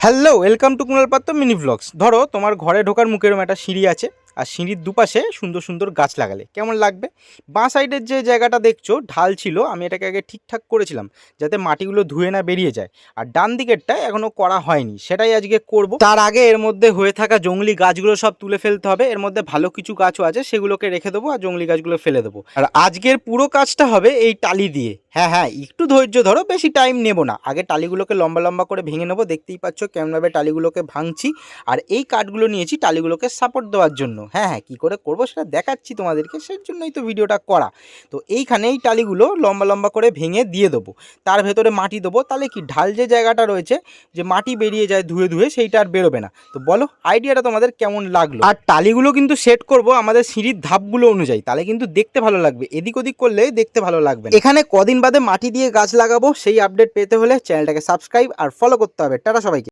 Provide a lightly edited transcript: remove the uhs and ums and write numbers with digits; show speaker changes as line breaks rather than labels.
Hello, welcome to Kunal পাত্র mini vlogs. ধরো তোমার ঘরে ঢোকার মুখে এরকম একটা সিঁড়ি আছে, আর সিঁড়ির দুপাশে সুন্দর সুন্দর গাছ লাগালে কেমন লাগবে? বাঁ সাইডের যে জায়গাটা দেখছো ঢাল ছিল, আমি এটাকে আগে ঠিকঠাক করেছিলাম যাতে মাটিগুলো ধুয়ে না বেরিয়ে যায়। আর ডান দিকেরটা এখনো করা হয়নি, সেটাই আজকে করব। তার আগে এর মধ্যে হয়ে থাকা জংলি গাছগুলো সব তুলে ফেলতে হবে। এর মধ্যে ভালো কিছু গাছও আছে, সেগুলোকে রেখে দেবো আর জংলি গাছগুলো ফেলে দেবো। আর আজকের পুরো কাজটা হবে এই টালি দিয়ে। হ্যাঁ হ্যাঁ, একটু ধৈর্য ধরো, বেশি টাইম নেব না। আগে টালিগুলোকে লম্বা লম্বা করে ভেঙে নেবো। দেখতেই পাচ্ছ কেমনভাবে টালিগুলোকে ভাঙছি। আর এই কাঠগুলো নিয়েছি টালিগুলোকে সাপোর্ট দেওয়ার জন্য। হ্যাঁ হ্যাঁ, কী করে করবো সেটা দেখাচ্ছি তোমাদেরকে, সেই জন্যই তো ভিডিওটা করা। তো এইখানে এই টালিগুলো লম্বা লম্বা করে ভেঙে দিয়ে দেবো। তার ভেতরে মাটি দেবো, তাহলে কি ঢাল যে জায়গাটা রয়েছে, যে মাটি বেরিয়ে যায় ধুয়ে ধুয়ে, সেইটা আর বেরোবে না। তো বলো আইডিয়াটা তোমাদের কেমন লাগলো? আর টালিগুলো কিন্তু সেট করব আমাদের সিঁড়ির ধাপগুলো অনুযায়ী, তাহলে কিন্তু দেখতে ভালো লাগবে। এদিক ওদিক করলে দেখতে ভালো লাগবে না। এখানে কদিন বাদে মাটি দিয়ে গাছ লাগাবো, সেই আপডেট পেতে হলে চ্যানেলটাকে সাবস্ক্রাইব আর ফলো করতে হবে। টাটা সবাইকে।